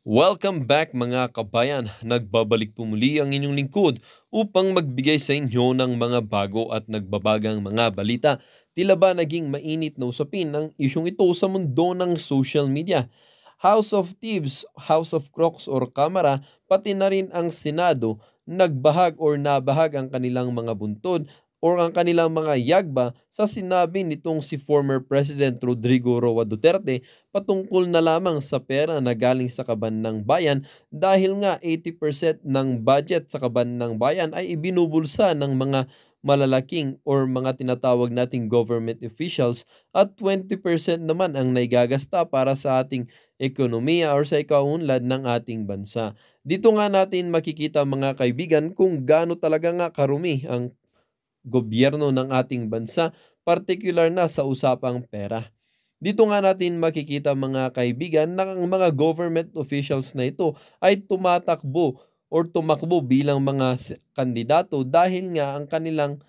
Welcome back mga kabayan. Nagbabalik po muli ang inyong lingkod upang magbigay sa inyo ng mga bago at nagbabagang mga balita. Tila ba naging mainit na usapin ang isyong ito sa mundo ng social media? House of Thieves, House of Crocs or Kamara, pati na rin ang Senado, nagbahag or nabahag ang kanilang mga buntod or ang kanilang mga yagba sa sinabi nitong si former President Rodrigo Roa Duterte patungkol na lamang sa pera na galing sa kaban ng bayan dahil nga 80% ng budget sa kaban ng bayan ay ibinubulsa ng mga malalaking or mga tinatawag nating government officials at 20% naman ang naigagasta para sa ating ekonomiya or sa ikaunlad ng ating bansa. Dito nga natin makikita mga kaibigan kung gaano talaga nga karumi ang gobyerno ng ating bansa, partikular na sa usapang pera. Dito nga natin makikita mga kaibigan na ang mga government officials na ito ay tumatakbo or tumakbo bilang mga kandidato dahil nga ang kanilang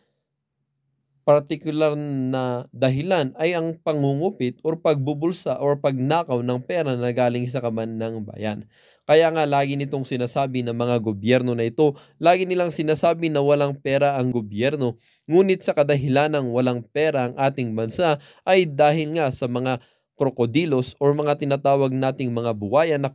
partikular na dahilan ay ang pangungupit or pagbubulsa or pagnakaw ng pera na galing sa kaban ng bayan. Kaya nga lagi nitong sinasabi ng mga gobyerno na ito, lagi nilang sinasabi na walang pera ang gobyerno. Ngunit sa kadahilan ng walang pera ang ating bansa ay dahil nga sa mga krokodilos or mga tinatawag nating mga buwaya na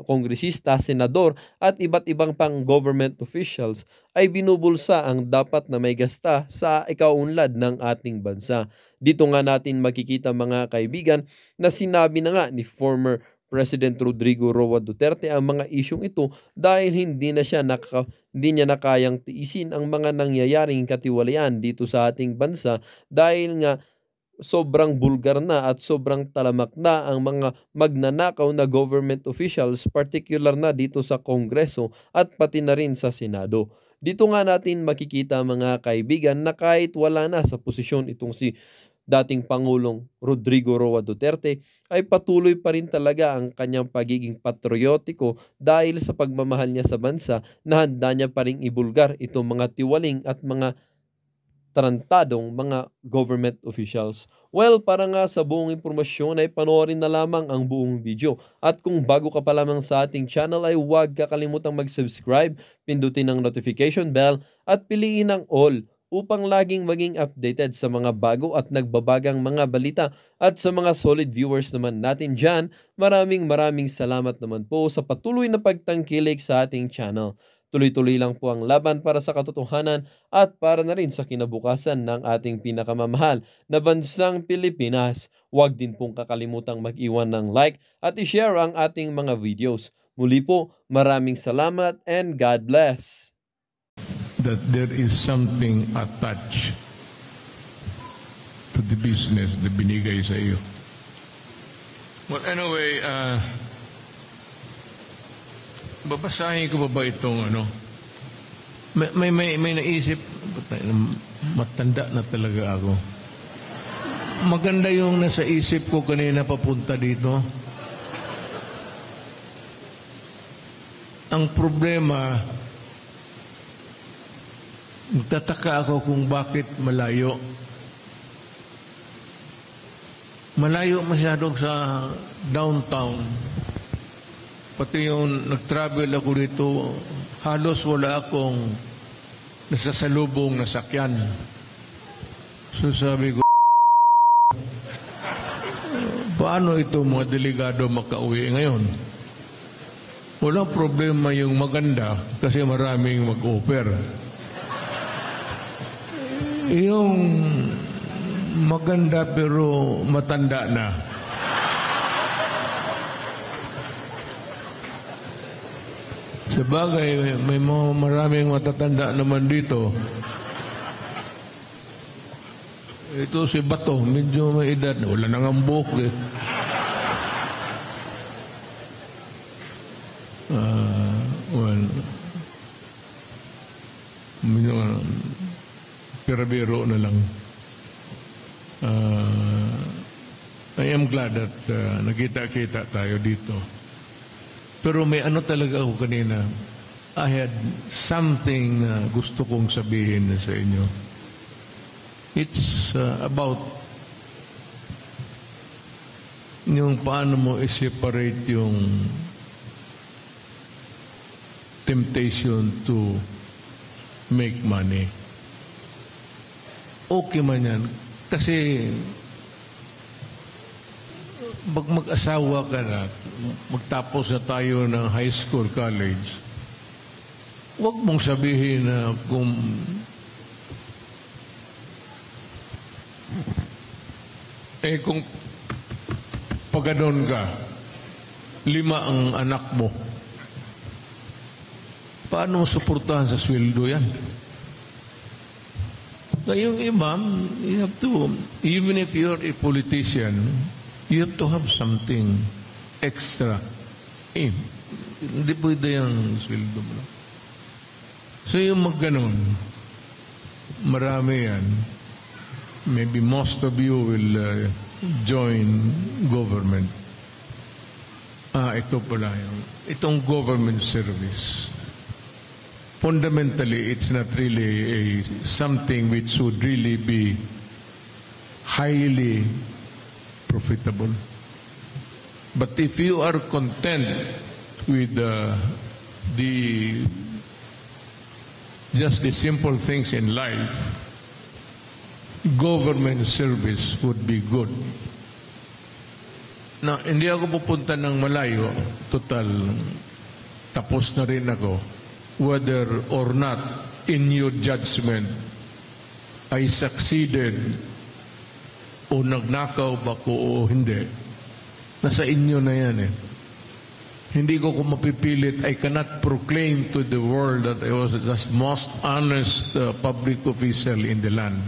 kongresista, senador at iba't ibang pang government officials ay binubulsa ang dapat na may gasta sa ikaunlad ng ating bansa. Dito nga natin makikita mga kaibigan na sinabi na nga ni former President Rodrigo Roa Duterte ang mga isyong ito dahil hindi niya na kayang tiisin ang mga nangyayaring katiwalian dito sa ating bansa dahil nga sobrang bulgar na at sobrang talamak na ang mga magnanakaw na government officials, particular na dito sa Kongreso at pati na rin sa Senado. Dito nga natin makikita mga kaibigan na kahit wala na sa posisyon itong si dating Pangulong Rodrigo Roa Duterte ay patuloy pa rin talaga ang kanyang pagiging patriotiko dahil sa pagmamahal niya sa bansa na handa niya pa rin ibulgar itong mga tiwaling at mga tarantadong mga government officials. Well, para nga sa buong impormasyon ay panoorin na lamang ang buong video. At kung bago ka pa lamang sa ating channel ay huwag kakalimutang mag-subscribe, pindutin ang notification bell at piliin ang all upang laging maging updated sa mga bago at nagbabagang mga balita. At sa mga solid viewers naman natin dyan, maraming salamat naman po sa patuloy na pagtangkilik sa ating channel. Tuloy-tuloy lang po ang laban para sa katotohanan at para na rin sa kinabukasan ng ating pinakamamahal na bansang Pilipinas. Huwag din pong kakalimutang mag-iwan ng like at i-share ang ating mga videos. Muli po, maraming salamat and God bless. That there is something attached to the business na binigay sa iyo. Well, anyway, babasahin ko ba itong ano? May naisip, matanda na talaga ako. Maganda yung nasa isip ko kanina papunta dito. Ang problema, nagtataka ako kung bakit malayo. Malayo masyado sa downtown. Pati yung nag-travel ako dito, halos wala akong nasasalubong na sakyan. So sabi ko, paano ito mga delegado makauwi ngayon? Walang problema yung maganda kasi maraming mag-offer. Yung maganda pero matanda na. Sabagay, may maraming matatanda naman dito. Ito si Bato, medyo may edad. Wala nang ang buhok eh. Well, pero na lang. I am glad that nakita-kita tayo dito. Pero may ano talaga ako kanina. I had something na gusto kong sabihin sa inyo. It's about yung paano mo i-separate yung temptation to make money. Okay man yan. Kasi pag mag-asawa ka na, magtapos na tayo ng high school, college, huwag mong sabihin na kung paganoon ka, 5 ang anak mo, paano mo suportahan sa sweldo yan? Ngayong imam, you have to, even if you're a politician, you have to have something extra. Hindi pwede yung sweldo mo. So yung magganon, marami yan. Maybe most of you will join government. Ito pala yung, itong government service. Fundamentally, it's not really something which would really be highly profitable. But if you are content with just the simple things in life, government service would be good. Na hindi ako pupunta ng malayo, total tapos na rin ako. Whether or not in your judgment I succeeded o nagnakaw ba ko o hindi, nasa inyo na yan eh. Hindi ko mapipilit. I cannot proclaim to the world that I was the most honest public official in the land.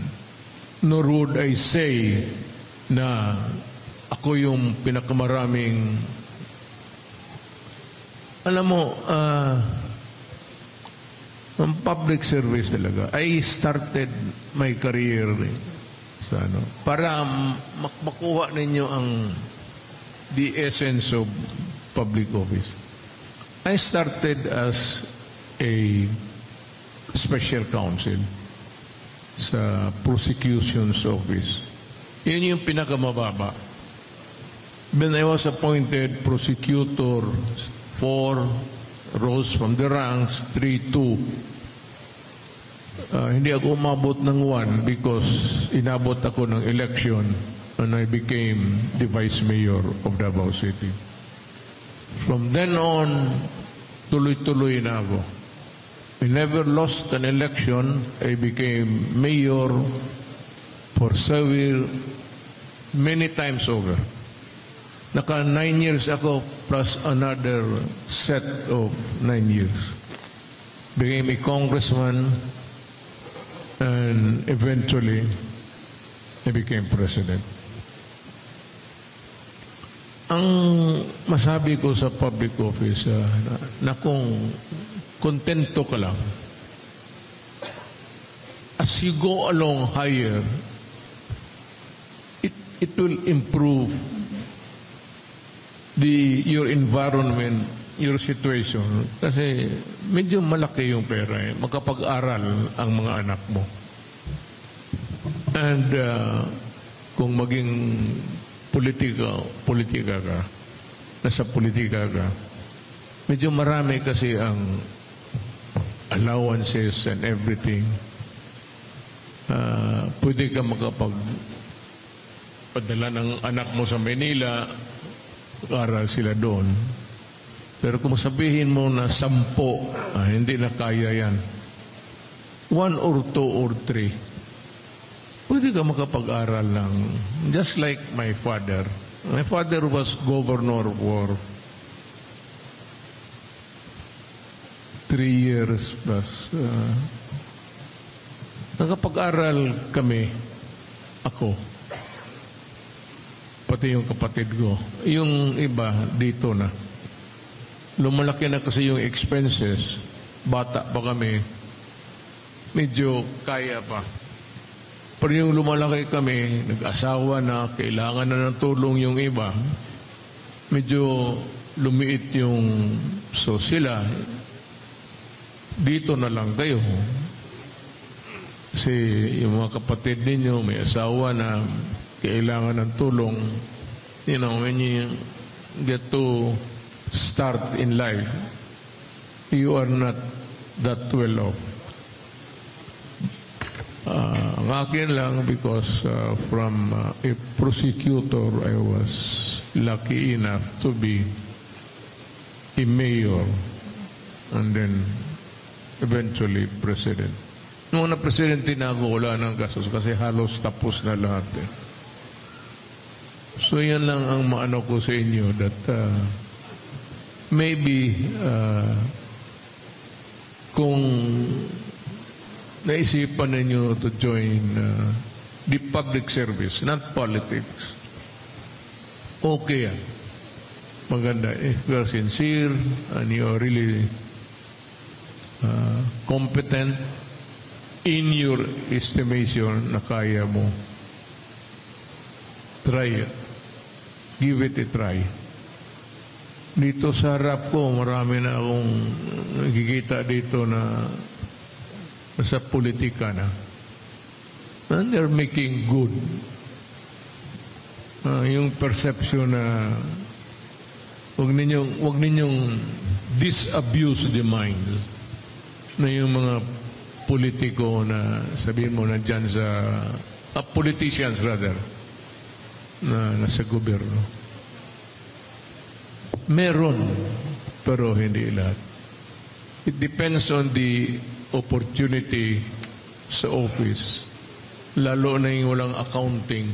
Nor would I say na ako yung pinakamaraming, alam mo, ang public service talaga. I started my career sa para makuha ninyo ang the essence of public office. I started as a special counsel sa prosecution's office. Yun yung pinakamababa. When I was appointed prosecutor 4, rose from the ranks 3-2. Hindi ako umabot ng 1 because inabot ako ng election and I became the vice mayor of Davao City. From then on, tuloy-tuloy na ako. I never lost an election. I became mayor for many times over. Naka 9 years ako plus another set of 9 years. Became a congressman and eventually I became president. Ang masabi ko sa public office na kung kontento ka lang, as you go along higher, it will improve your environment, your situation. Kasi medyo malaki yung pera eh. Makapag-aral ang mga anak mo. And kung maging politika ka, nasa politika ka, medyo marami kasi ang allowances and everything. Pwede ka makapagpadala ng anak mo sa Manila, aral sila doon. Pero kung sabihin mo na 10, hindi na kaya yan. 1 or 2 or 3, pwede ka makapag-aral lang. Just like my father. My father was governor for 3 years plus. Nakapag-aral kami, ako, pati yung kapatid ko. Yung iba, dito na. Lumalaki na kasi yung expenses. Bata pa kami. Medyo kaya pa. Pero yung lumalaki kami, nag-asawa na, kailangan na ng tulong yung iba. Medyo lumiit yung, so sila, dito na lang kayo. Kasi yung mga kapatid ninyo, may asawa na, kailangan ng tulong. You know, when you get to start in life, you are not that well off. Ang akin lang, because from a prosecutor, I was lucky enough to be a mayor and then eventually president. Noong na-presidente na ako, wala ng kasos kasi halos tapos na lahat. So yan lang ang maano ko sa inyo, that maybe kung naisipan ninyo to join the public service, not politics, okay yan. Maganda. If you are sincere and you are really competent in your estimation na kaya mo, try it. Give it a try. Dito sa harap ko, marami na akong nakikita dito na sa politika na. And they're making good. Yung perception na wag ninyong disabuse the mind na yung mga politiko na sabihin mo na dyan sa politicians rather na nasa gobyerno. Meron, pero hindi lahat. It depends on the opportunity sa office. Lalo na yung walang accounting.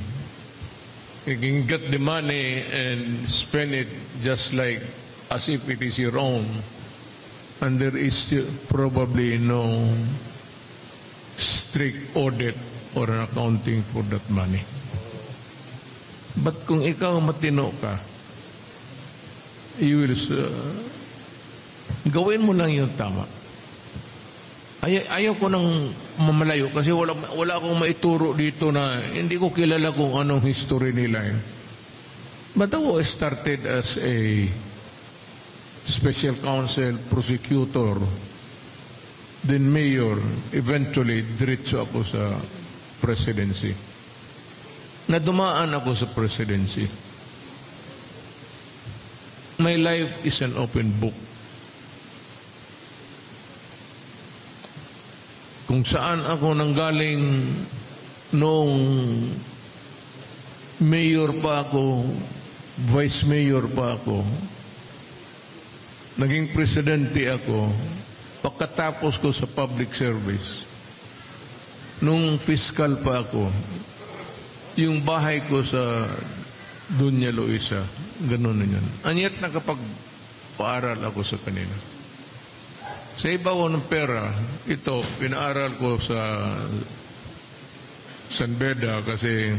You can get the money and spend it just like as if it is your own. And there is probably no strict audit or an accounting for that money. But kung ikaw matino ka, you will gawin mo lang yung tama. Ayaw ko nang mamalayo kasi wala akong maituro dito na hindi ko kilala kung anong history nila. But ako started as a special counsel, prosecutor, then mayor, eventually diretso ako sa presidency. Nadumaan ako sa presidency. My life is an open book. Kung saan ako nanggaling noong mayor pa ako, vice mayor pa ako, naging presidente ako, pagkatapos ko sa public service, nung fiscal pa ako, yung bahay ko sa Dunya Luisa, ganun na yun. And yet nakapag-paaral ako sa kanila. Sa ibaw ng pera, ito, pinaaral ko sa San Beda kasi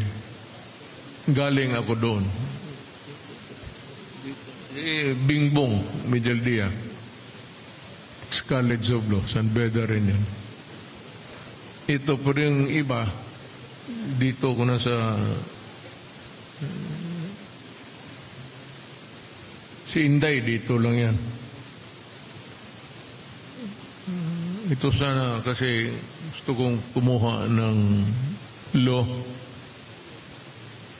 galing ako doon. Bingbong, Medialdia, College of Law, San Beda rin yan. Ito po rin iba, dito ko na sa si Inday, dito lang yan. Ito sana kasi gusto kong kumuha ng law.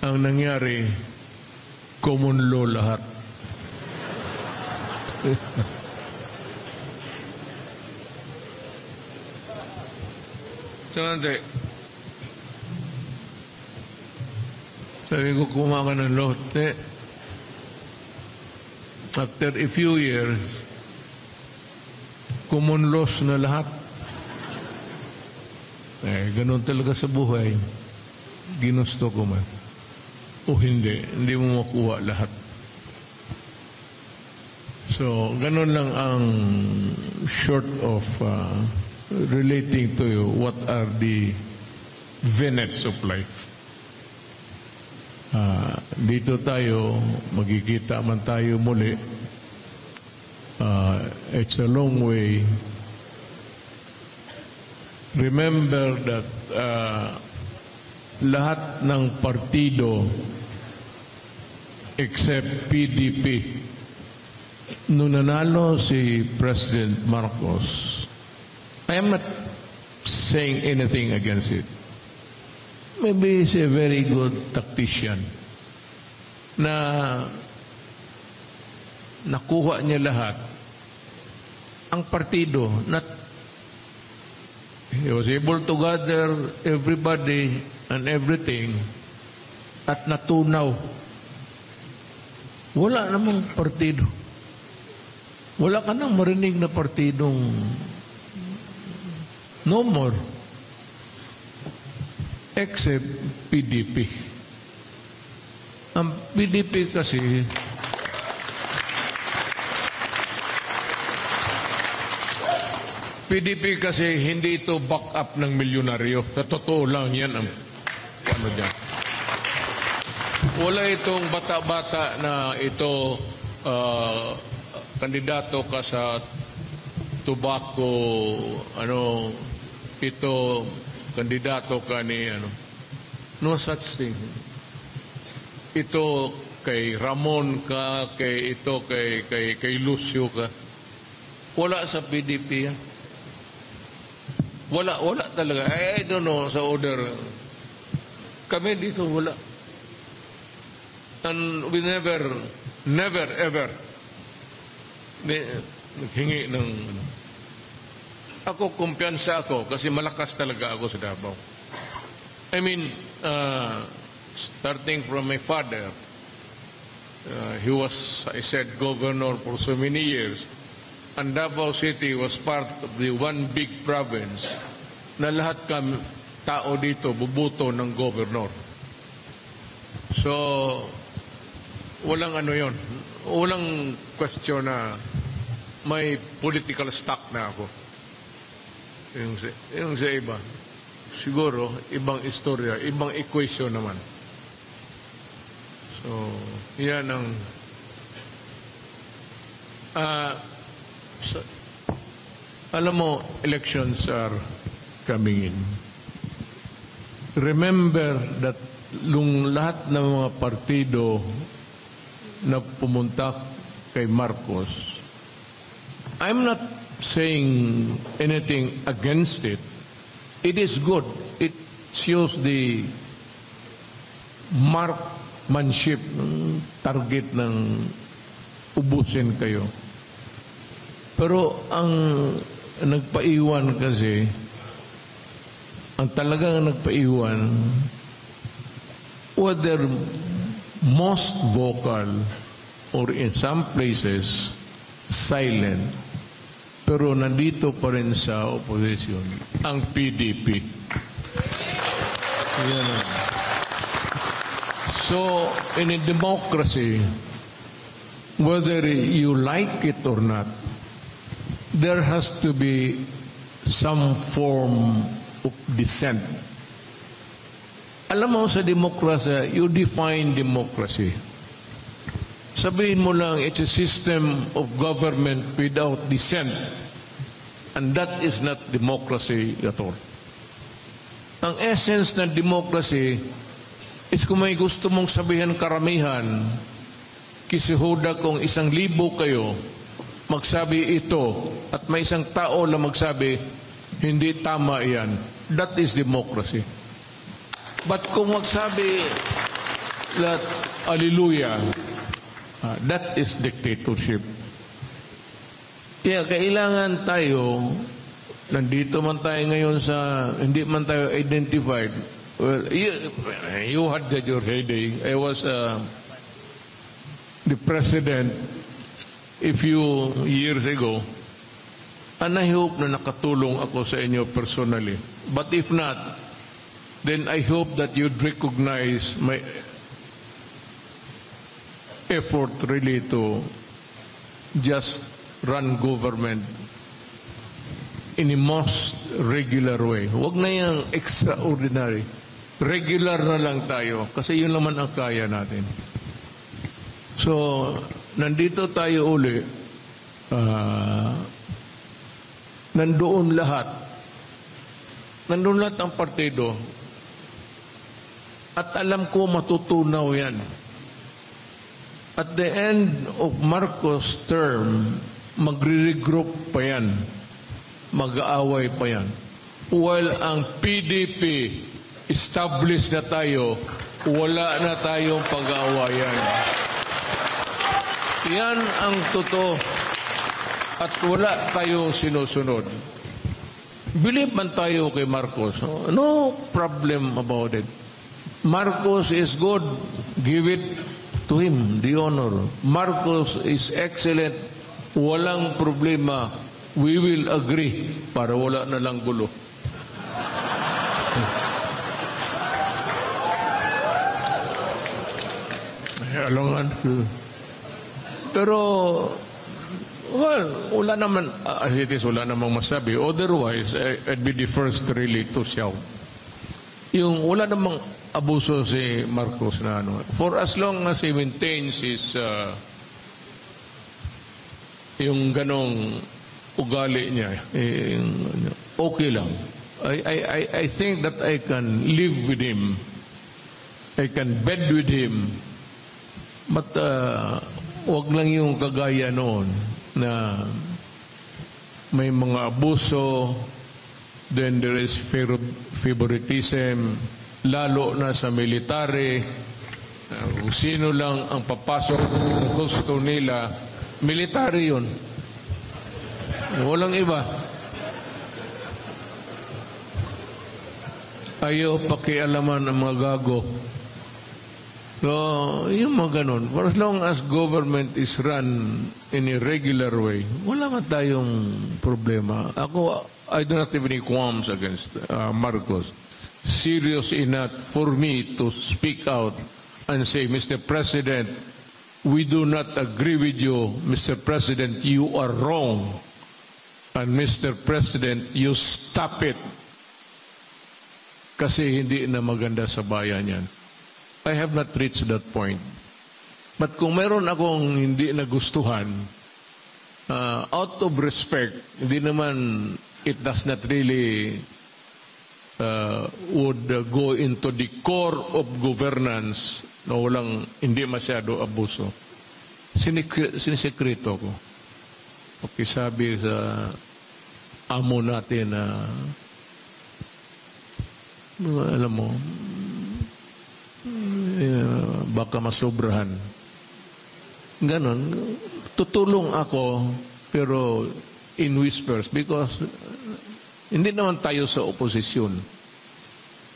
Ang nangyari, common law lahat. Sante, sabi ko kumuha ka ng law. After a few years, common laws na lahat. Ganun talaga sa buhay. Ginusto ko man. O hindi mo makuha lahat. So, ganun lang ang short of relating to you what are the venets of life. Dito tayo, magkikita man tayo muli. It's a long way. Remember that lahat ng partido except PDP, nung nanalo si President Marcos, I am not saying anything against it. Maybe he's a very good tactician na nakuha niya lahat ang partido, not he was able to gather everybody and everything at natunaw. Wala namang partido. Wala ka nang marinig na partidong no more except PDP. Ang PDP kasi hindi ito back up ng milyonaryo. Sa totoo lang yan ang ano dyan. Wala itong bata-bata na ito kandidato ka sa tobacco, ito kandidato ka ni no such thing. Ito kay Ramon ka, kay Lucio ka. Wala sa PDP yan. Wala talaga. I don't know sa order. Kami dito wala. And we never ever naghingi ng ako, kumpiyansa ako kasi malakas talaga ako sa Davao. I mean, starting from my father, he was, I said, governor for so many years, and Davao City was part of the one big province na lahat kami tao dito bubuto ng governor. So, walang yon. Walang question na may political stock na ako. Yung sa iba, siguro, ibang istorya, ibang equation naman. So, yan ang alam mo, elections are coming in. Remember that lahat ng mga partido na pumunta kay Marcos, I'm not saying anything against it. It is good. It shows the markmanship, target ng ubusin kayo. Pero ang nagpaiwan kasi, ang talagang nagpaiwan, whether most vocal or in some places silent, pero nandito pa rin sa opposition ang PDP. Yan. So, in a democracy, whether you like it or not, there has to be some form of dissent. Alam mo, sa demokrasya, you define democracy. Sabihin mo lang, it's a system of government without dissent. And that is not democracy at all. Ang essence ng democracy is kung may gusto mong sabihin karamihan, kisihuda kung 1,000 kayo, magsabi ito, at may isang tao lang magsabi, hindi tama yan. That is democracy. But kung magsabi, that, hallelujah, that is dictatorship. Kaya kailangan tayo, nandito man tayo ngayon sa, hindi man tayo identified. Well, you had your heyday. I was the president a few years ago, and I hope na nakatulong ako sa inyo personally. But if not, then I hope that you'd recognize my effort really to just run government in a most regular way. Huwag na yung extraordinary. Regular na lang tayo kasi yun naman ang kaya natin. So, nandito tayo uli. Nandoon lahat. Nandoon lahat ang partido. At alam ko matutunaw yan. At the end of Marcos' term, magre-regroup pa yan. Mag-aaway pa yan. While ang PDP, established na tayo, wala na tayong pag-aawayan. Yan ang totoo. at wala tayong sinusunod, believe man tayo kay Marcos. No problem about it. Marcos is good. Give it to him, the honor. Marcos is excellent. Walang problema. We will agree para wala na lang gulo. Alangan. Pero, well, wala naman, as it is, wala namang masabi. Otherwise, I'd be the first really to shout. Yung wala namang abuso si Marcos na ano. For as long as he maintains his, yung ganong ugali niya, okay lang. I think that I can live with him. I can bed with him. But wag lang yung kagaya noon na may mga abuso, then there is favoritism, lalo na sa military. Kung sino lang ang papasok ng gusto nila, military yun. Walang iba. Ayaw pakialaman ang mga gago. So, yung mga ganun. For as long as government is run in a regular way, wala man tayong problema. Ako, I don't have any qualms against Marcos. Serious enough for me to speak out and say, Mr. President, we do not agree with you. Mr. President, you are wrong. And Mr. President, you stop it. Kasi hindi na maganda sa bayan yan. I have not reached that point. But kung meron akong hindi nagustuhan, out of respect, hindi naman, it does not really would go into the core of governance na walang, hindi masyado abuso. Sinisekreto ko. Pakisabi sa amo natin na alam mo, baka masobrahan. Ganon. Tutulong ako, pero in whispers, because hindi naman tayo sa oposisyon.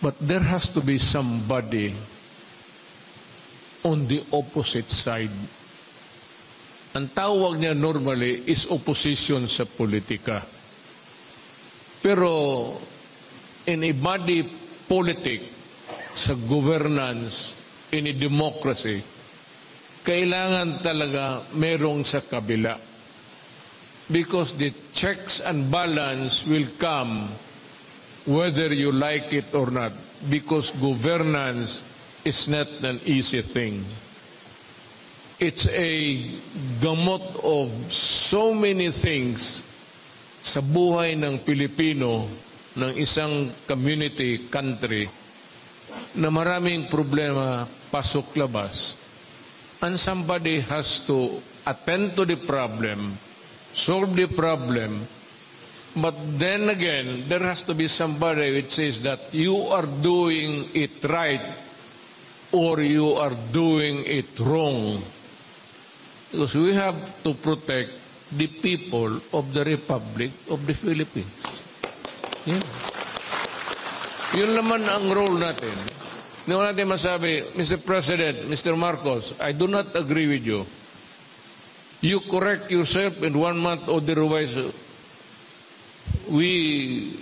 But there has to be somebody on the opposite side. Ang tawag niya normally is opposition sa politika. Pero in a body politic, sa governance, in a democracy, kailangan talaga merong sa kabila. Because the checks and balance will come whether you like it or not. Because governance is not an easy thing. It's a gamot of so many things sa buhay ng Pilipino, ng isang community, country, na maraming problema, pasok-labas. And somebody has to attend to the problem, solve the problem, but then again, there has to be somebody which says that you are doing it right or you are doing it wrong. Because we have to protect the people of the Republic of the Philippines. Yeah. Yun naman ang role natin. Hindi ko natin masabi, Mr. President, Mr. Marcos, I do not agree with you. You correct yourself in 1 month, otherwise we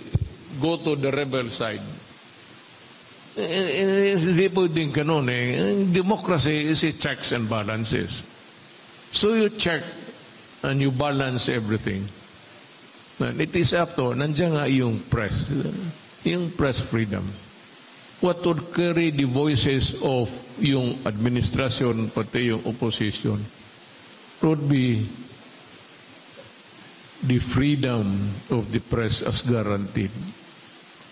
go to the rebel side. Hindi pwedeng ganun eh. Democracy is a checks and balances. So you check and you balance everything. And it is up to, nandiyan nga yung press freedom. What would carry the voices of yung administration, pati yung opposition, would be the freedom of the press as guaranteed.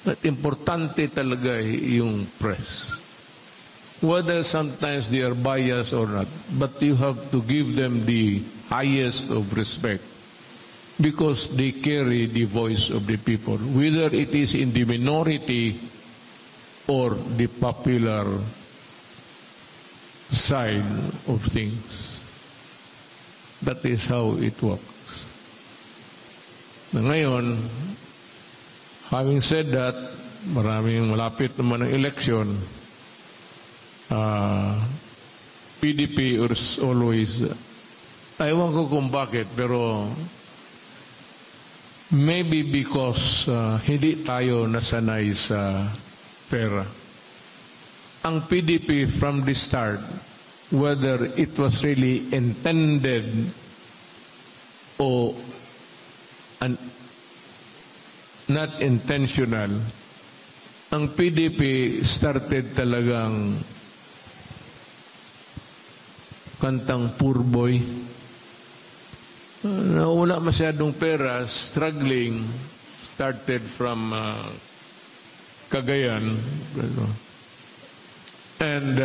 At importante talaga yung press. Whether sometimes they are biased or not, but you have to give them the highest of respect because they carry the voice of the people, whether it is in the minority or the popular side of things. That is how it works. Na ngayon, having said that, maraming malapit naman ang eleksyon, PDP is always, ewan ko kung bakit, pero maybe because hindi tayo nasanay sa pera. Ang PDP from the start, whether it was really intended o not intentional, ang PDP started talagang kantang poor boy. Wala masyadong pera, struggling, started from Cagayan. And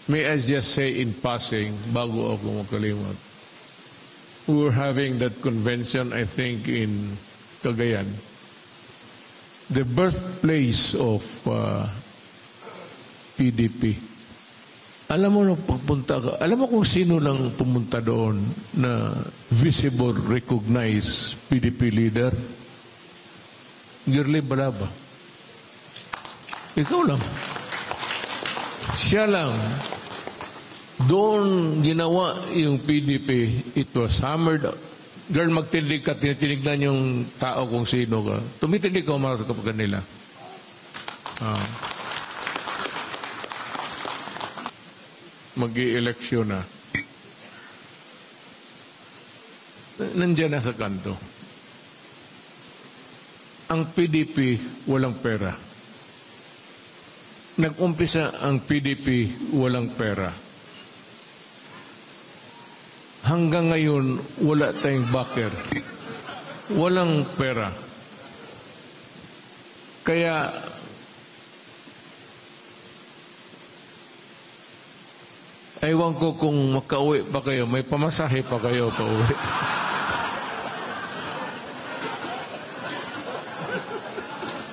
may I just say in passing, bago ako makalimot, we were having that convention, I think, in Cagayan. The birthplace of PDP. Alam mo nung pagpunta ka, alam mo kung sino lang pumunta doon na visible, recognized PDP leader? Girly Balaba. Ikaw lang. Siya lang. Doon ginawa yung PDP. It was hammered. Girl, magtindig ka, tinitinignan yung tao kung sino ka. Tumitindig ka, umaras ka pa kanila. Mag-i-eleksyon na. Nandiyan na sa kanto. Ang PDP walang pera. Nag-umpisa ang PDP walang pera. Hanggang ngayon, wala tayong backer. Walang pera. Kaya, ewan ko kung makauwi pa kayo, may pamasahe pa kayo pauwi.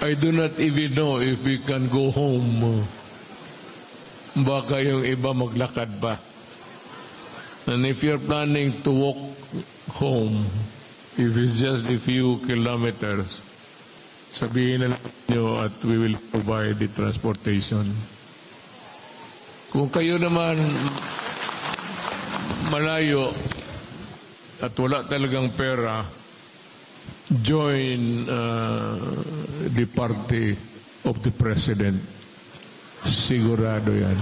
I do not even know if we can go home. Baka yung iba maglakad pa. And if you're planning to walk home, if it's just a few kilometers, sabihin na lang nyo at we will provide the transportation. Kung kayo naman malayo at wala talagang pera, join the party of the president. Sigurado yan.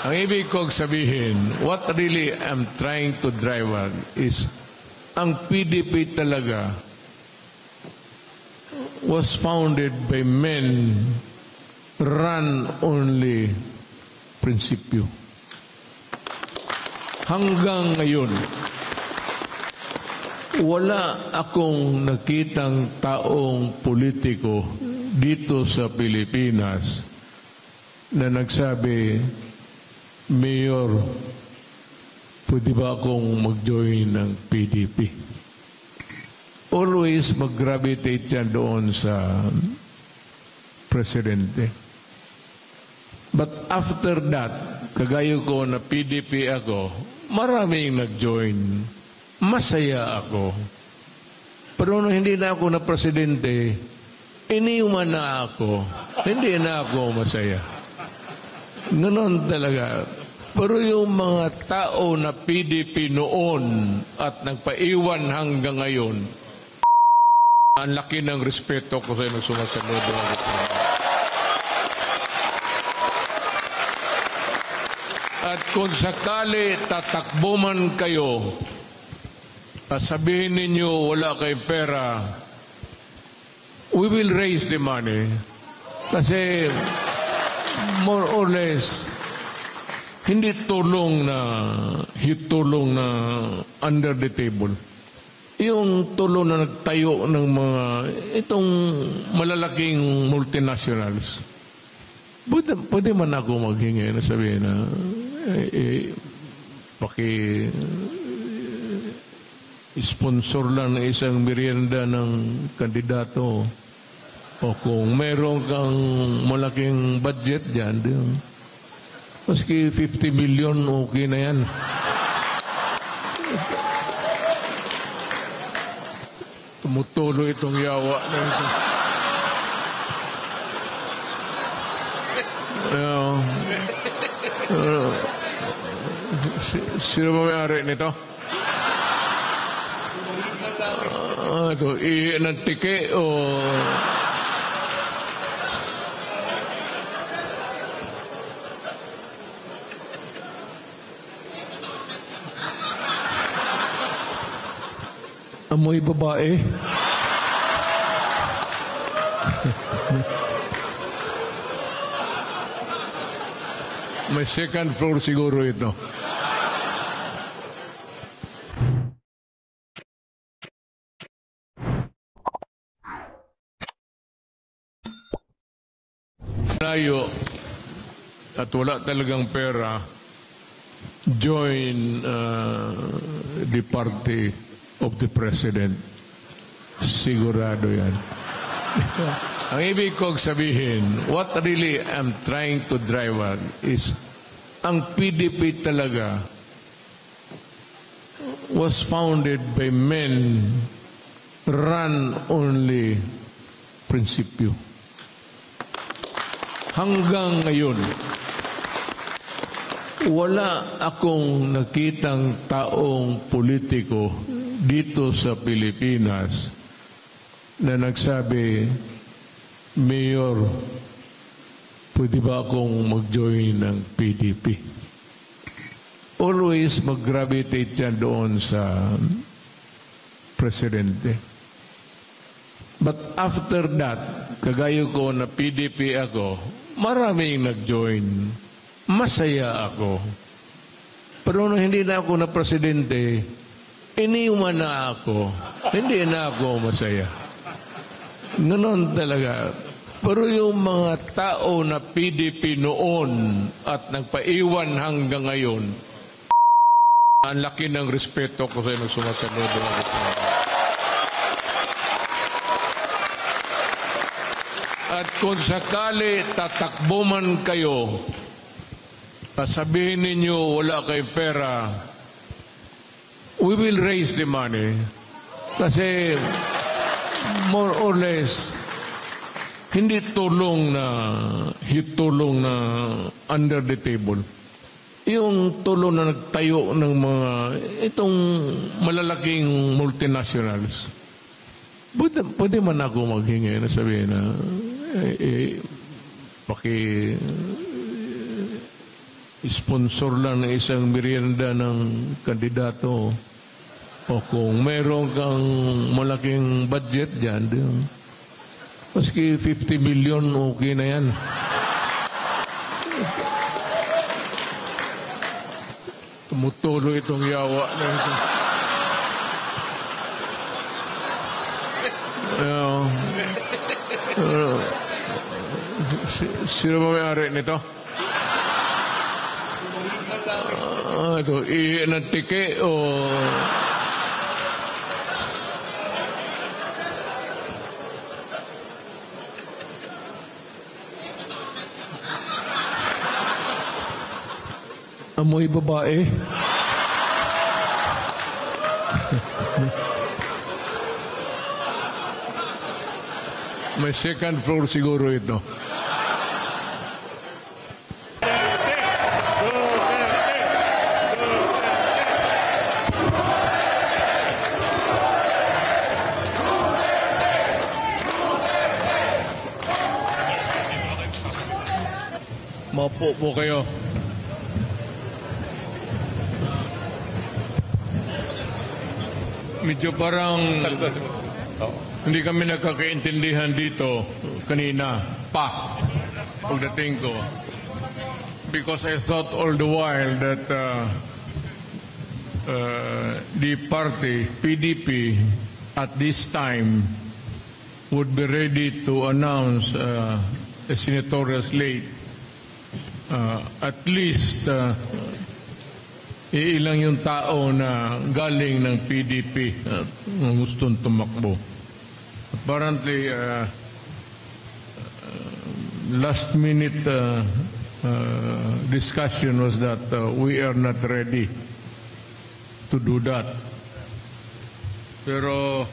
Ang ibig kong sabihin, what really I'm trying to drive at is ang PDP talaga was founded by men run only prinsipyo. Hanggang ngayon, wala akong nakitang taong politiko dito sa Pilipinas na nagsabi, Mayor, pwede ba akong mag-join ng PDP? Always mag-gravitate yan doon sa presidente. But after that, kagayo ko na PDP ako, maraming nag-join. Masaya ako. Pero nung hindi na ako na presidente, iniuman na ako. Hindi na ako masaya. Ganon talaga. Pero yung mga tao na PDP noon at nagpaiwan hanggang ngayon, ang laki ng respeto ko sa inyo sumasagot. At kung sakali tatakbo man kayo, sabihin ninyo wala kayong pera, we will raise the money. Kasi more or less, hindi tulong na under the table. Yung tulong na nagtayo ng mga, itong malalaking multinationals. Pwede man ako maghingi na sabihin na, sponsor lang ng isang merienda ng kandidato. O kung meron kang malaking budget dyan, maski 50 million, okay na yan. Tumutulo itong yawa na ito. Sino ba may-ari nito? Ito, ihi ng tike o... Amoy babae. May second floor siguro ito. Layo at wala talagang pera, join the party of the president. Sigurado yan. Ang ibig kong sabihin, what really I'm trying to drive at is, ang PDP talaga was founded by men run only prinsipyo. Hanggang ngayon, wala akong nakitang taong politiko dito sa Pilipinas na nagsabi, Mayor, pwede ba akong mag-join ng PDP? Always mag-gravitate yan doon sa presidente. But after that, kagayo ko na PDP ako, maraming nag-join. Masaya ako. Pero nung hindi na ako na presidente, iniwan na ako. Hindi na ako masaya. Ganon talaga. Pero yung mga tao na PDP noon at nagpaiwan hanggang ngayon, ang laki ng respeto ko sa inyo sumasaludo ako sa inyo. At kung sakali tatakbo man kayo, sabihin ninyo wala kayong pera, we will raise the money. Kasi more or less, hindi tulong na under the table. Yung tulong na nagtayo ng mga, itong malalaking multinationals. Pwede man ako maghingi na sabihin na, sponsor lang ng isang merienda ng kandidato. O kung meron kang malaking budget dyan, maski 50 million, okay na yan. Tumutulo itong yawa na ito. Sino ba may-ari nito? Ito, ihi ng tike o... Amoy babae. May second floor siguro ito. Mapo po kayo. Medyo parang hindi kami nagkakaintindihan dito kanina pa pagdating ko. Because I thought all the while that the party, PDP, at this time would be ready to announce a senatorial slate. At least ilang yung tao na galing ng PDP na gustong tumakbo. Apparently, last minute discussion was that we are not ready to do that. Pero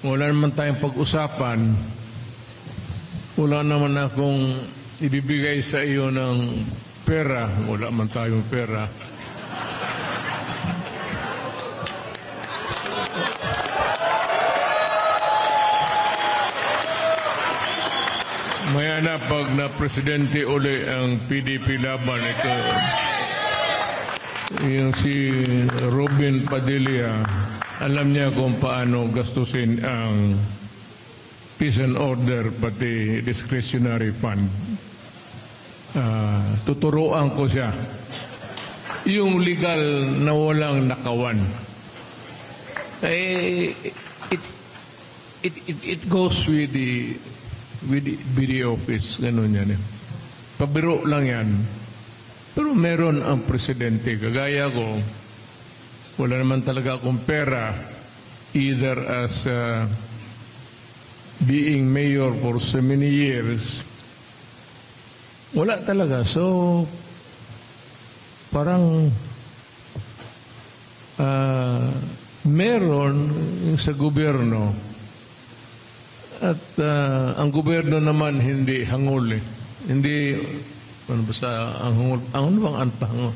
wala naman tayong pag-usapan, wala naman akong ibibigay sa iyo ng pera, wala man tayong pera. Maya na pag na presidente uli ang PDP laban, ito yung si Robin Padilla, alam niya kung paano gastusin ang peace and order pati discretionary fund. Tuturuan ko siya yung legal na walang nakawan. It goes with the BD office, ganun yan. Pabiro lang yan. Pero meron ang presidente, kagaya ko, wala naman talaga akong pera, either as being mayor for so many years, wala talaga. So, parang meron sa gobyerno, at ang gobyerno naman hindi hangol eh. Hindi, ano ba sa ang hangol? Ano bang antang?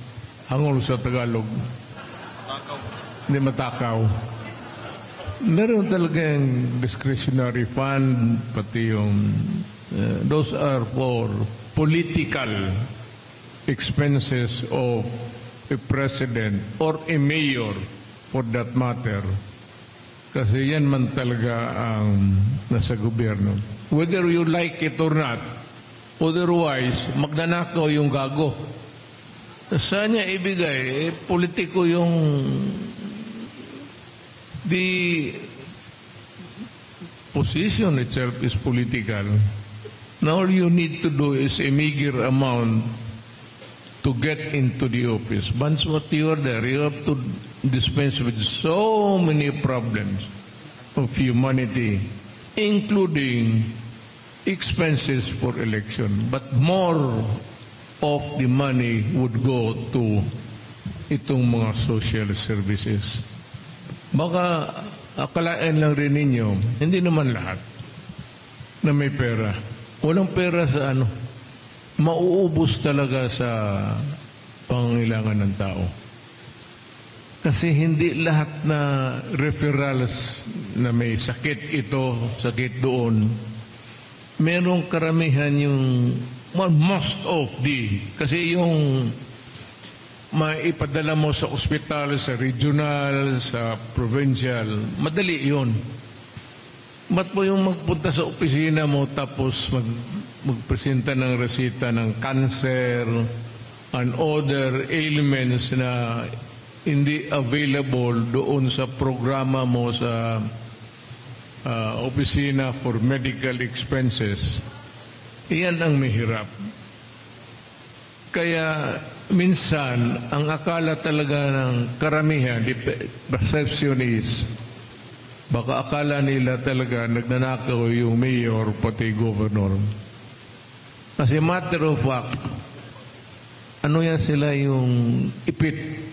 Hangol sa Tagalog. Matakaw. Hindi matakaw. Meron talagang discretionary fund, pati yung, those are for political expenses of a president or a mayor for that matter. Kasi yan man talaga ang nasa gobyerno. Whether you like it or not, otherwise, magnanakaw yung gago. Saan niya ibigay? Politiko yung the position itself is political. Now all you need to do is a meager amount to get into the office. Once what you are there, you have to dispense with so many problems of humanity, including expenses for election. But more of the money would go to itong mga social services. Baka akalain lang rin ninyo, hindi naman lahat na may pera. Walang pera sa ano. Mauubos talaga sa pangangailangan ng tao. Kasi hindi lahat na referrals na may sakit ito, sakit doon, merong karamihan yung most of the, kasi yung maipadala mo sa ospital, sa regional, sa provincial, madali yun. Ba't po yung magpunta sa opisina mo tapos magpresenta ng resita ng cancer and other ailments na hindi available doon sa programa mo sa opisina for medical expenses. Iyan ang mahirap. Kaya minsan, ang akala talaga ng karamihan, the perception is, baka akala nila talaga nagnanakaw yung mayor pati governor. As a matter of fact, ano yan sila yung ipit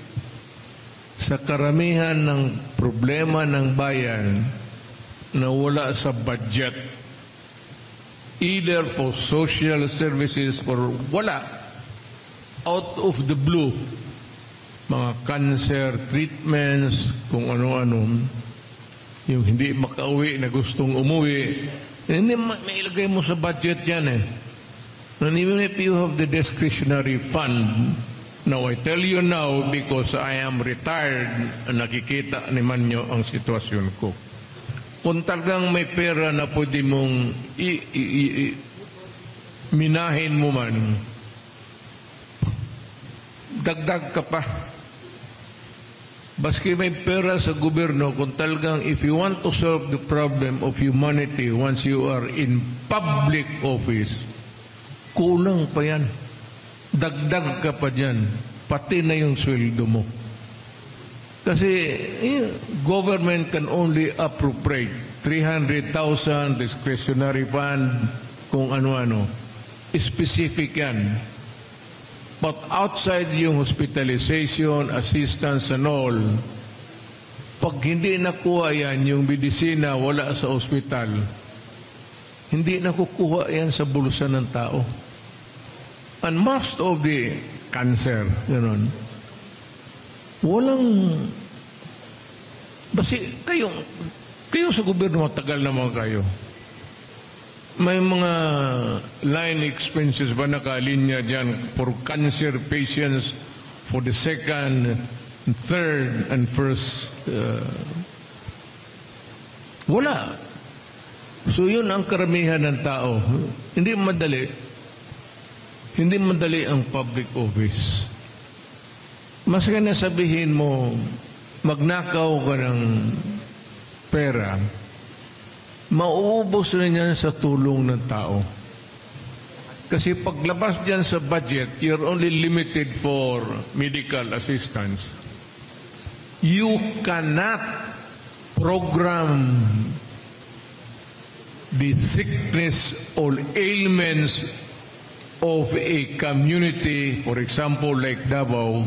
sa karamihan ng problema ng bayan na wala sa budget, either for social services or wala, out of the blue, mga cancer treatments, kung ano-ano, yung hindi makauwi na gustong umuwi, hindi may ilagay mo sa budget yan eh. And even if you have the discretionary fund, now I tell you now because I am retired, nakikita naman nyo ang sitwasyon ko. Kung talagang may pera na pwede mong minahin mo man, dagdag ka pa. Baski may pera sa gobyerno, kung talagang if you want to solve the problem of humanity once you are in public office, kulang pa yan. Dagdag ka pa dyan. Pati na yung sweldo mo. Kasi government can only appropriate 300,000 discretionary fund, kung ano-ano. Specific yan. But outside yung hospitalization, assistance and all, pag hindi nakuha yan, yung medisina wala sa ospital, hindi nakukuha yan sa bulsa ng tao. And most of the cancer, gano'n, walang, basi kayo sa gobyerno, matagal naman kayo. May mga line expenses ba nakalinya dyan for cancer patients for the second, third, and first? Wala. So yun ang karamihan ng tao. Hindi madali ang public office. Mas ka na sabihin mo, magnakaw ka ng pera, mauubos na yan sa tulong ng tao. Kasi paglabas dyan sa budget, you're only limited for medical assistance. You cannot program the sickness or ailments of a community, for example, like Davao,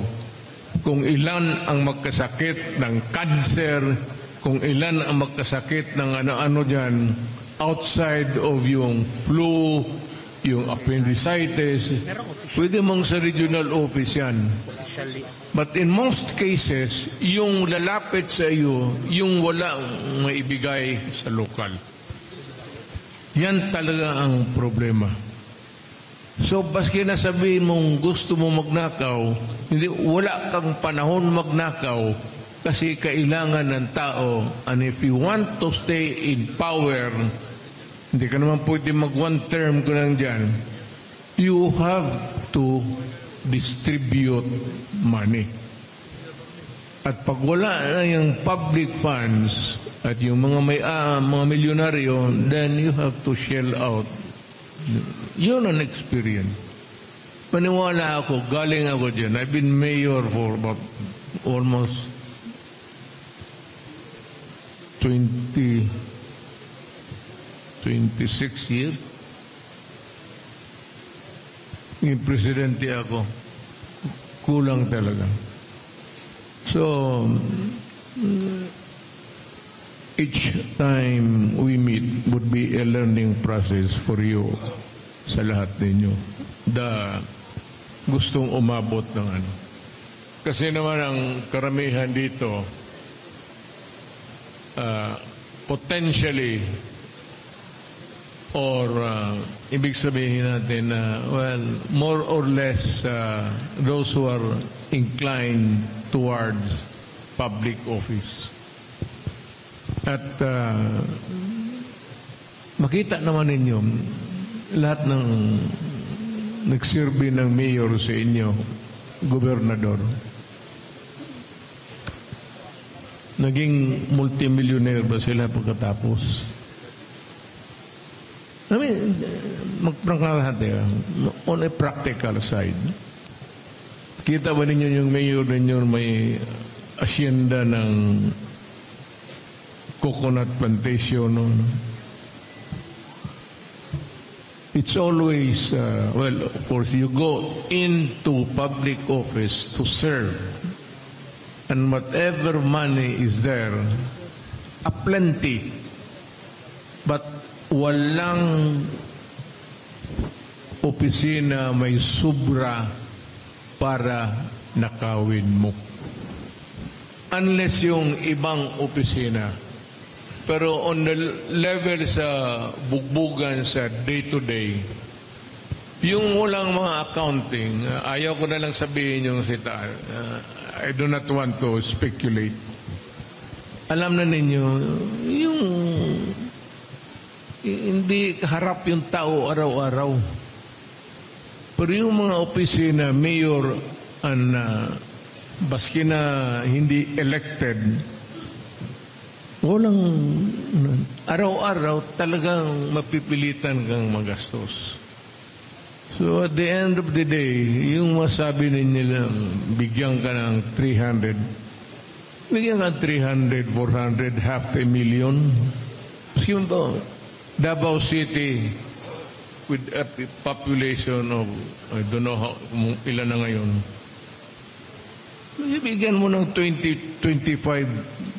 kung ilan ang magkasakit ng cancer, kung ilan ang magkasakit ng ano-ano dyan, outside of yung flu, yung appendicitis, pwede mong sa regional office yan. But in most cases, yung lalapit sa iyo, yung wala maibigay sa lokal. Yan talaga ang problema. So, baski na sabihin mong gusto mo magnakaw, wala kang panahon magnakaw kasi kailangan ng tao. And if you want to stay in power, hindi ka naman pwede mag-one term ko lang dyan, you have to distribute money. At pag wala na yung public funds at yung mga milyonaryo, then you have to shell out. Yun ang experience. Paniwala ako, galing ako dyan. I've been mayor for about almost 26 years. Yung presidente ako, kulang talaga. So, each time we meet would be a learning process for you sa lahat ninyo. Gustong umabot ng ano. Kasi naman ang karamihan dito, potentially, or ibig sabihin natin na, well, more or less those who are inclined towards public office. At makita naman ninyo, lahat ng nagsilbi ng mayor sa inyo, gobernador, naging multimillionaire ba sila pagkatapos? I mean, on a practical side, kita ba ninyo yung mayor ninyo may asyenda ng coconut plantation? No? It's always, well, of course, you go into public office to serve, and whatever money is there, aplenty, but walang opisina may sobra para nakawin mo. Unless yung ibang opisina. Pero on the level sa bugbugan sa day-to-day, yung walang mga accounting, ayaw ko na lang sabihin yung sita. I do not want to speculate. Alam na ninyo, yung hindi harap yung tao araw-araw. Pero yung mga opisina, mayor, baski na hindi elected, walang araw-araw talagang mapipilitan kang magastos. So at the end of the day, yung masabi ninyo bigyan ka ng 300, bigyan ka ng 300, 400, half a million. Kasi yun ba, Davao City with a population of, I don't know how, ilan na ngayon, bigyan mo ng 20, 25